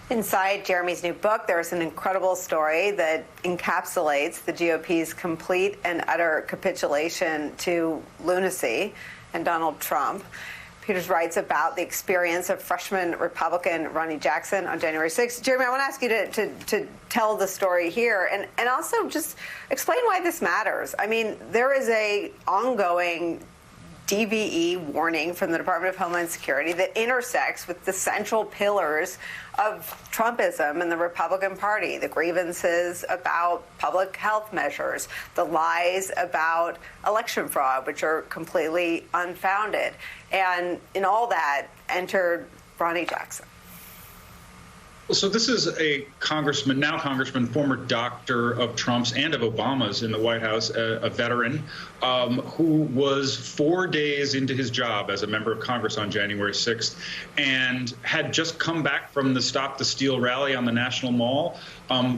Inside Jeremy's new book, there's an incredible story that encapsulates the GOP's complete and utter capitulation to lunacy and Donald Trump. Peters writes about the experience of freshman Republican Ronnie Jackson on January 6th. Jeremy, I want to ask you to tell the story here and also just explain why this matters. I mean, there is a ongoing DVE warning from the Department of Homeland Security that intersects with the central pillars of Trumpism and the Republican Party, the grievances about public health measures, the lies about election fraud, which are completely unfounded. And in all that entered Ronnie Jackson. So this is a congressman, former doctor of Trump's and of Obama's in the White House, a veteran who was 4 days into his job as a member of Congress on January 6th and had just come back from the Stop the Steal rally on the National Mall,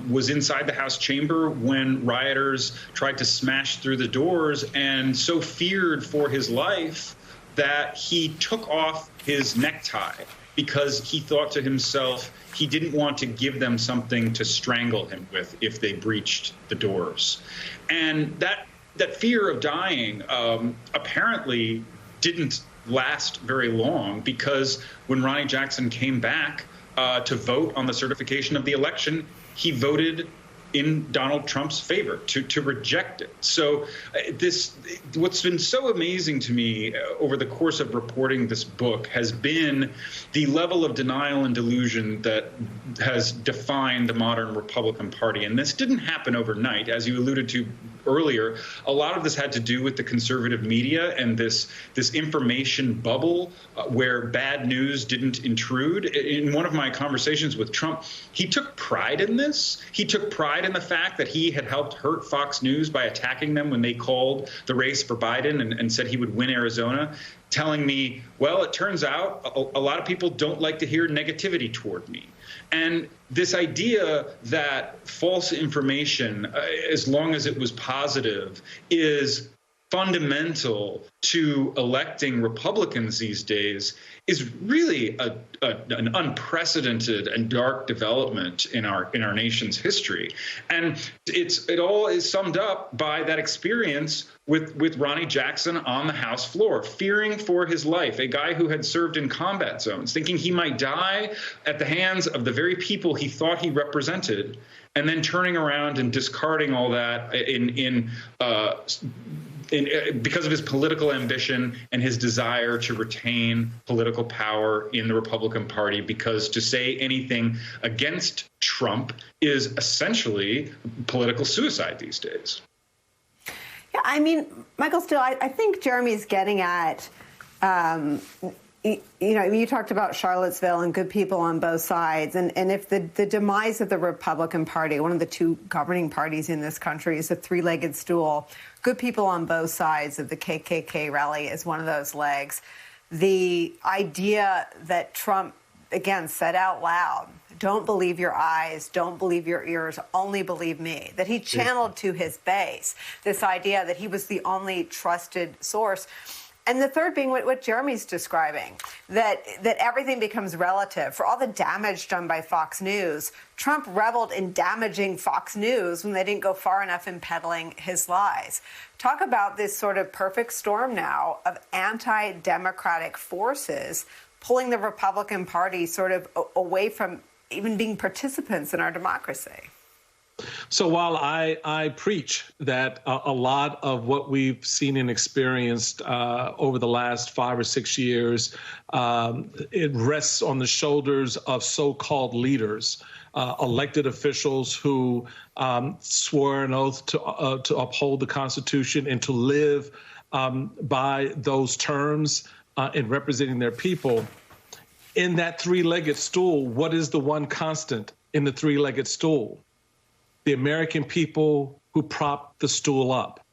was inside the House chamber when rioters tried to smash through the doors and so feared for his life that he took off his necktie because he thought to himself he didn't want to give them something to strangle him with if they breached the doors. And that fear of dying apparently didn't last very long, because when Ronnie Jackson came back to vote on the certification of the election, he voted in Donald Trump's favor to reject it. So what's been so amazing to me over the course of reporting this book has been the level of denial and delusion that has defined the modern Republican Party. And this didn't happen overnight. As you alluded to earlier, a lot of this had to do with the conservative media and this information bubble where bad news didn't intrude. In one of my conversations with Trump, he took pride in this. He took pride in the fact that he had helped hurt Fox News by attacking them when they called the race for Biden and said he would win Arizona, telling me, well, it turns out a lot of people don't like to hear negativity toward me. And this idea that false information, as long as it was positive, is fundamental to electing Republicans these days is really an unprecedented and dark development in our nation's history. And it all is summed up by that experience with Ronnie Jackson on the House floor, fearing for his life, a guy who had served in combat zones, thinking he might die at the hands of the very people he thought he represented, and then turning around and discarding all that because of his political ambition and his desire to retain political power in the Republican Party, because to say anything against Trump is essentially political suicide these days. Yeah, I mean, Michael Steele, I think Jeremy's getting at, you talked about Charlottesville and good people on both sides. And if the demise of the Republican Party, one of the two governing parties in this country, is a three-legged stool, good people on both sides of the KKK rally is one of those legs. The idea that Trump, again, said out loud, don't believe your eyes, don't believe your ears, only believe me, that he channeled to his base this idea that he was the only trusted source. And the third being what Jeremy's describing, that everything becomes relative. For all the damage done by Fox News, Trump reveled in damaging Fox News when they didn't go far enough in peddling his lies. Talk about this sort of perfect storm now of anti-democratic forces pulling the Republican Party sort of away from even being participants in our democracy. So while I preach that a lot of what we've seen and experienced over the last 5 or 6 years, it rests on the shoulders of so-called leaders, elected officials who swore an oath to uphold the Constitution and to live by those terms in representing their people. In that three-legged stool, what is the one constant in the three-legged stool? The American people who prop the stool up.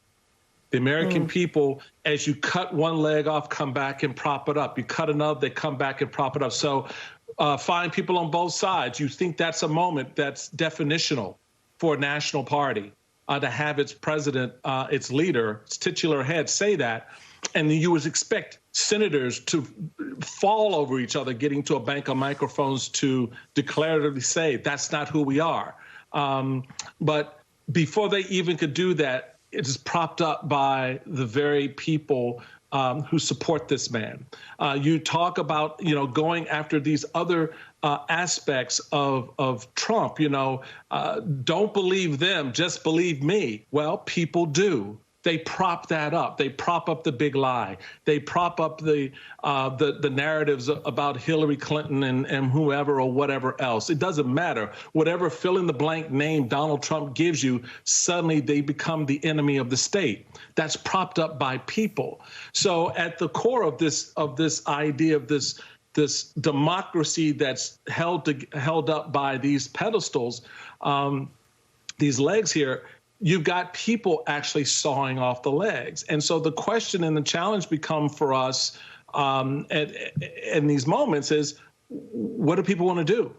The American people, as you cut one leg off, come back and prop it up. You cut another, they come back and prop it up. So find people on both sides. You think that's a moment that's definitional for a national party to have its president, its leader, its titular head say that. And then you would expect senators to fall over each other, getting to a bank of microphones to declaratively say that's not who we are. But before they even could do that, it is propped up by the very people who support this man. You talk about, going after these other aspects of Trump, don't believe them, just believe me. Well, people do. They prop that up. They prop up the big lie. They prop up the narratives about Hillary Clinton and whoever or whatever else. It doesn't matter. Whatever fill in the blank name Donald Trump gives you, suddenly they become the enemy of the state. That's propped up by people. So at the core of this idea of this democracy that's held up by these pedestals, these legs here, you've got people actually sawing off the legs. And so the question and the challenge become for us in these moments is, what do people want to do?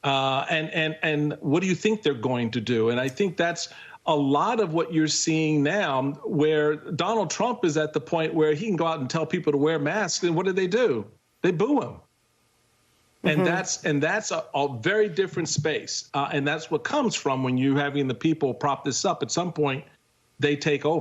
And what do you think they're going to do? And I think that's a lot of what you're seeing now, where Donald Trump is at the point where he can go out and tell people to wear masks. And what do? They boo him. And that's a very different space. And that's what comes from when you're having the people prop this up. At some point, they take over.